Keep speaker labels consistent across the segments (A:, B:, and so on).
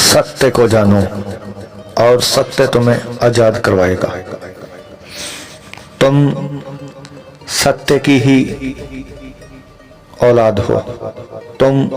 A: सत्य को जानो और सत्य तुम्हें आजाद करवाएगा। तुम सत्य की ही औलाद हो, तुम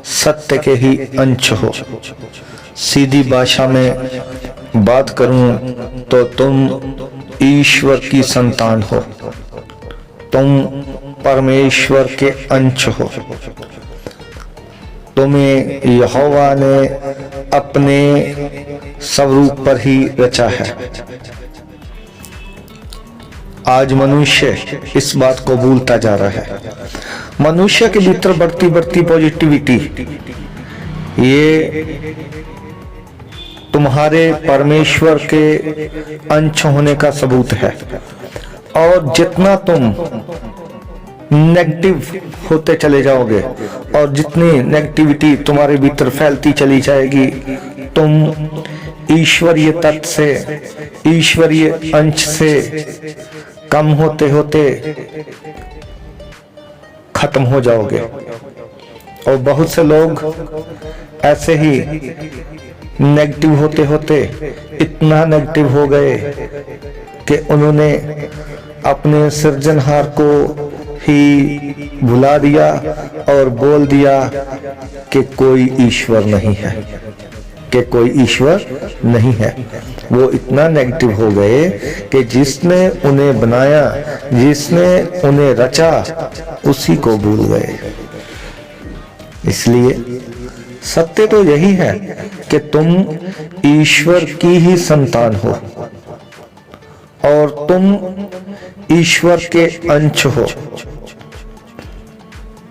A: सत्य के ही अंश हो। सीधी भाषा में बात करूं तो तुम ईश्वर की संतान हो, तुम परमेश्वर के अंश हो। तुम्हें यहोवा ने अपने स्वरूप पर ही रचा है। आज मनुष्य इस बात को भूलता जा रहा है। मनुष्य के भीतर बढ़ती बढ़ती पॉजिटिविटी ये तुम्हारे परमेश्वर के अंश होने का सबूत है। और जितना तुम नेगेटिव होते चले जाओगे और जितनी नेगेटिविटी तुम्हारे भीतर फैलती चली जाएगी, तुम ईश्वरीय तत्व से, ईश्वरीय अंश से कम होते होते खत्म हो जाओगे। और बहुत से लोग ऐसे ही नेगेटिव होते होते इतना नेगेटिव हो गए कि उन्होंने अपने सृजनहार को ही भुला दिया और बोल दिया कि कोई ईश्वर नहीं है, कि कोई ईश्वर नहीं है। वो इतना नेगेटिव हो गए कि जिसने उन्हें बनाया, जिसने उन्हें रचा, उसी को भूल गए। इसलिए सत्य तो यही है कि तुम ईश्वर की ही संतान हो और तुम ईश्वर के अंश हो।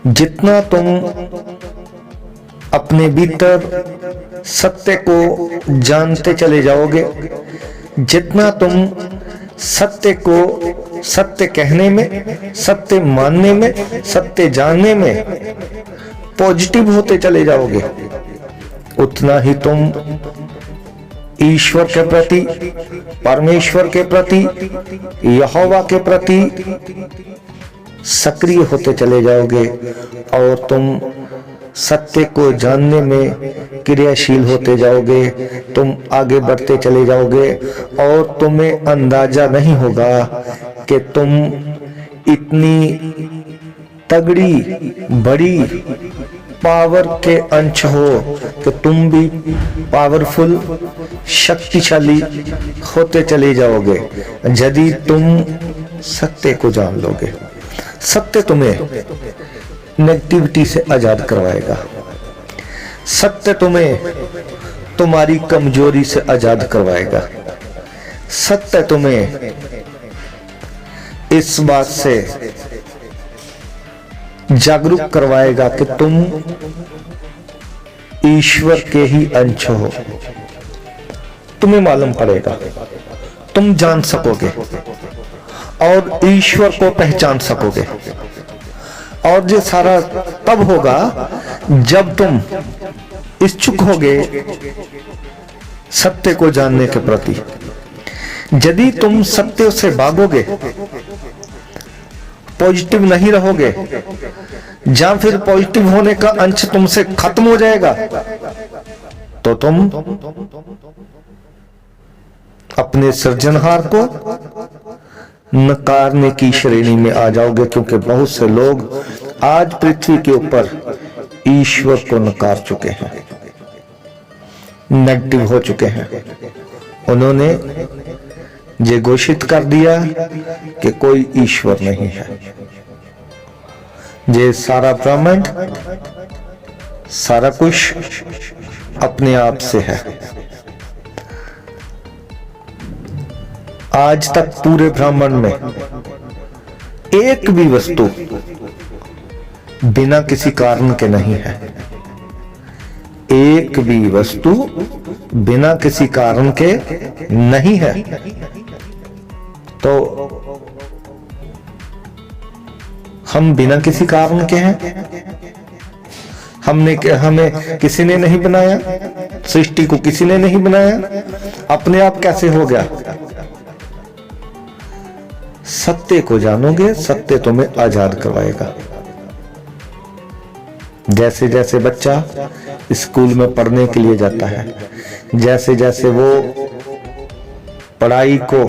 A: जितना तुम अपने भीतर सत्य को जानते चले जाओगे, जितना तुम सत्य को सत्य कहने में, सत्य मानने में, सत्य जानने में पॉजिटिव होते चले जाओगे, उतना ही तुम ईश्वर के प्रति, परमेश्वर के प्रति, यहोवा के प्रति सक्रिय होते चले जाओगे और तुम सत्य को जानने में क्रियाशील होते जाओगे। तुम आगे बढ़ते चले जाओगे और तुम्हें अंदाजा नहीं होगा कि तुम इतनी तगड़ी बड़ी पावर के अंश हो कि तुम भी पावरफुल, शक्तिशाली होते चले जाओगे यदि तुम सत्य को जान लोगे। सत्य तुम्हें नेगेटिविटी से आजाद करवाएगा। सत्य तुम्हें तुम्हारी कमजोरी से आजाद करवाएगा। सत्य तुम्हें इस बात से जागरूक करवाएगा कि तुम ईश्वर के ही अंश हो। तुम्हें मालूम पड़ेगा, तुम जान सकोगे और ईश्वर को पहचान सकोगे। और ये सारा तब होगा जब तुम इच्छुक होगे सत्य को जानने के प्रति। यदि तुम सत्य से भागोगे, पॉजिटिव नहीं रहोगे, या फिर पॉजिटिव होने का अंश तुमसे खत्म हो जाएगा, तो तुम अपने सृजनहार को नकारने की श्रेणी में आ जाओगे। क्योंकि बहुत से लोग आज पृथ्वी के ऊपर ईश्वर को नकार चुके हैं, नेगेटिव हो चुके हैं। उन्होंने ये घोषित कर दिया कि कोई ईश्वर नहीं है। ये सारा ब्रह्मांड, सारा कुछ अपने आप से है। आज तक पूरे ब्रह्मांड में एक भी वस्तु बिना किसी कारण के नहीं है। एक भी वस्तु बिना किसी कारण के नहीं है। तो हम बिना किसी कारण के हैं। हमें किसी ने नहीं बनाया, सृष्टि को किसी ने नहीं बनाया, अपने आप कैसे हो गया? सत्य को जानोगे, सत्य तुम्हें आजाद करवाएगा। जैसे जैसे बच्चा स्कूल में पढ़ने के लिए जाता है, जैसे जैसे वो पढ़ाई को,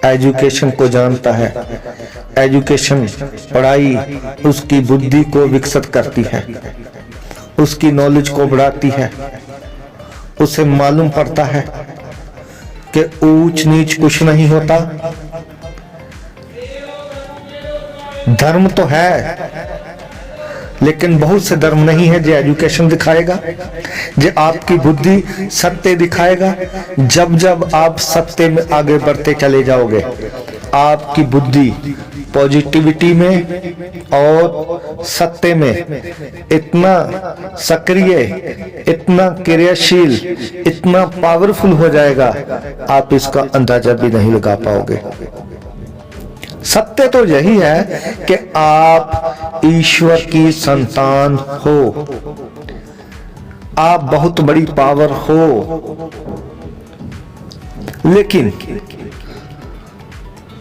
A: एजुकेशन को जानता है, एजुकेशन पढ़ाई उसकी बुद्धि को विकसित करती है, उसकी नॉलेज को बढ़ाती है। उसे मालूम पड़ता है कि ऊंच नीच कुछ नहीं होता। धर्म तो है, लेकिन बहुत से धर्म नहीं है जो एजुकेशन दिखाएगा, जो आपकी बुद्धि सत्य दिखाएगा। जब जब आप सत्य में आगे बढ़ते चले जाओगे, आपकी बुद्धि पॉजिटिविटी में और सत्य में इतना सक्रिय, इतना क्रियाशील, इतना पावरफुल हो जाएगा, आप इसका अंदाजा भी नहीं लगा पाओगे। सत्य तो यही है कि आप ईश्वर की संतान हो, आप बहुत बड़ी पावर हो, लेकिन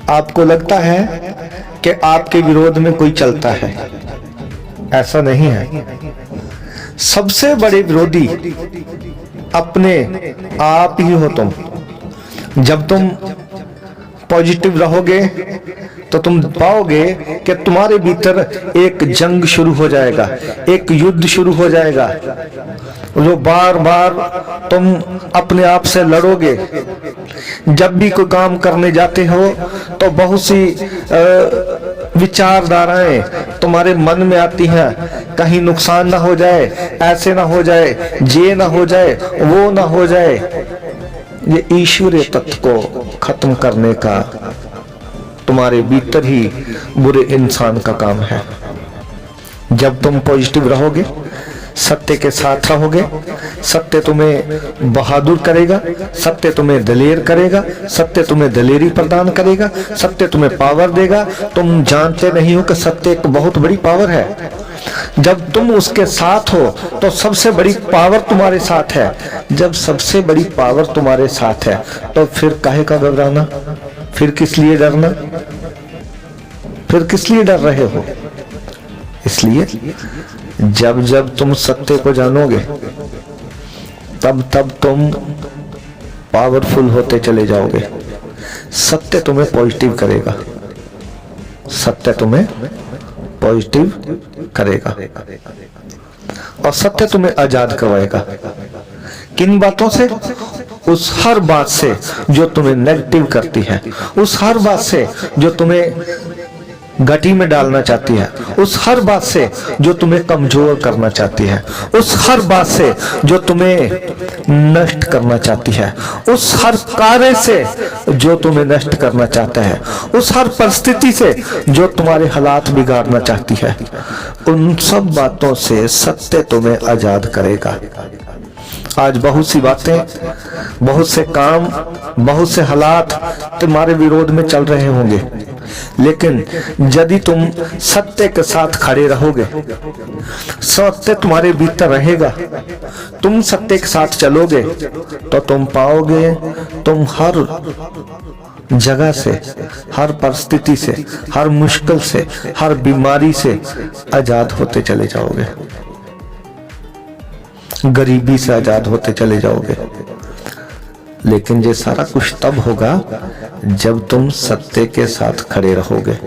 A: आपको लगता है कि आपके विरोध में कोई चलता है। ऐसा नहीं है। सबसे बड़े विरोधी अपने आप ही हो तुम। जब तुम पॉजिटिव रहोगे तो तुम पाओगे कि तुम्हारे भीतर एक जंग शुरू हो जाएगा, एक युद्ध शुरू हो जाएगा, जो बार बार तुम अपने आप से लड़ोगे। जब भी कोई काम करने जाते हो तो बहुत सी विचारधाराएं तुम्हारे मन में आती हैं, कहीं नुकसान ना हो जाए, ऐसे ना हो जाए, ये ना हो जाए, वो ना हो जाए। ये ईश्वरीय तत्व को खत्म करने का तुम्हारे भीतर ही बुरे इंसान का काम है। जब तुम पॉजिटिव रहोगे, सत्य के साथ रहोगे, सत्य तुम्हें बहादुर करेगा, सत्य तुम्हें दलेर करेगा, सत्य तुम्हें दलेरी प्रदान करेगा, सत्य तुम्हें पावर देगा। तुम जानते नहीं हो कि सत्य एक बहुत बड़ी पावर है। जब तुम उसके साथ हो तो सबसे बड़ी पावर तुम्हारे साथ है। जब सबसे बड़ी पावर तुम्हारे साथ है तो फिर काहे का घबराना, फिर किस लिए डरना, फिर किस लिए डर रहे हो? इसलिए जब जब तुम सत्य को जानोगे तब तब तुम पावरफुल होते चले जाओगे। सत्य तुम्हें पॉजिटिव करेगा, सत्य तुम्हें पॉजिटिव करेगा और सत्य तुम्हें आजाद करवाएगा। किन बातों से? उस हर बात से जो तुम्हें नेगेटिव करती है, उस हर बात से जो तुम्हें गटी में डालना चाहती है, उस हर बात से जो तुम्हें कमजोर करना चाहती है, उस हर बात से जो तुम्हें नष्ट करना चाहती है, उस हर कार्य से जो तुम्हें नष्ट करना चाहता है, उस हर परिस्थिति से जो तुम्हारे हालात बिगाड़ना चाहती है, उन सब बातों से सत्य तुम्हें आजाद करेगा। आज बहुत सी बातें, बहुत से काम, बहुत से हालात तुम्हारे विरोध में चल रहे होंगे, लेकिन यदि तुम सत्य के साथ खड़े रहोगे, सत्य तुम्हारे भीतर रहेगा, तुम सत्य के साथ चलोगे तो तुम पाओगे तुम हर जगह से, हर परिस्थिति से, हर मुश्किल से, हर बीमारी से आजाद होते चले जाओगे, गरीबी से आजाद होते चले जाओगे। लेकिन ये सारा कुछ तब होगा जब तुम सत्य के साथ खड़े रहोगे,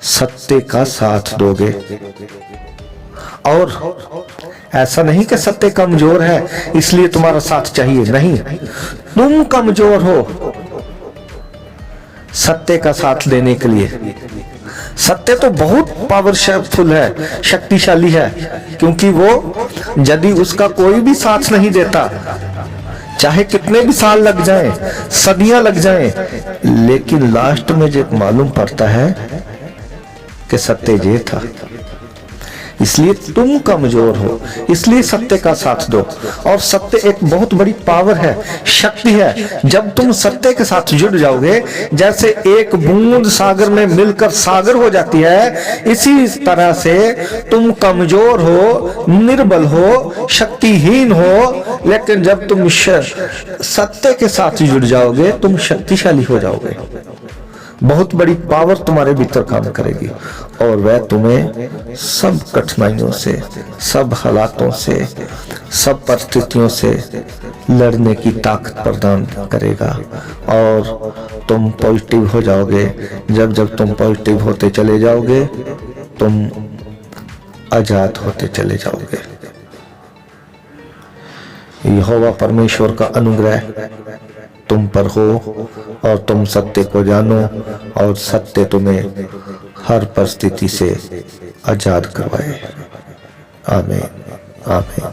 A: सत्य का साथ दोगे। और ऐसा नहीं कि सत्य कमजोर है इसलिए तुम्हारा साथ चाहिए, नहीं, तुम कमजोर हो सत्य का साथ देने के लिए। सत्य तो बहुत पावरफुल है, शक्तिशाली है, क्योंकि वो यदि उसका कोई भी साथ नहीं देता, चाहे कितने भी साल लग जाएं, सदियां लग जाएं, लेकिन लास्ट में जो मालूम पड़ता है कि सत्य ये था। इसलिए तुम कमजोर हो, इसलिए सत्य का साथ दो। और सत्य एक बहुत बड़ी पावर है, शक्ति है। जब तुम सत्य के साथ जुड़ जाओगे, जैसे एक बूंद सागर में मिलकर सागर हो जाती है, इसी तरह से तुम कमजोर हो, निर्बल हो, शक्तिहीन हो, लेकिन जब तुम सत्य के साथ जुड़ जाओगे तुम शक्तिशाली हो जाओगे। बहुत बड़ी पावर तुम्हारे भीतर काम करेगी और वह तुम्हें सब कठिनाइयों से, सब हालातों से, सब परिस्थितियों से लड़ने की ताकत प्रदान करेगा और तुम पॉजिटिव हो जाओगे। जब जब तुम पॉजिटिव होते चले जाओगे तुम आजाद होते चले जाओगे। यहोवा परमेश्वर का अनुग्रह तुम पर हो और तुम सत्य को जानो और सत्य तुम्हें हर परिस्थिति से आजाद करवाए। आमीन आमीन।